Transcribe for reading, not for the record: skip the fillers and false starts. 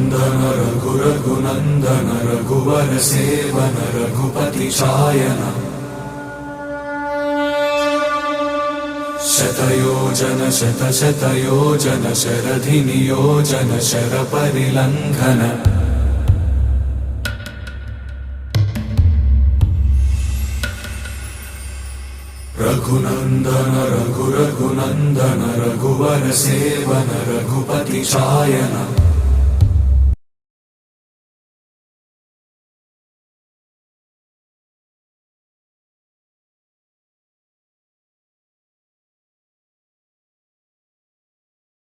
Raghunandan रघुरघुनन्दन Raghubar seven Raghupati Shayan शतयोजन शतशतयोजन शरधिनियोजन शरपरिलङ्घन Raghunandan रघुरघुनन्दन Raghubar seven Raghupati Shayan.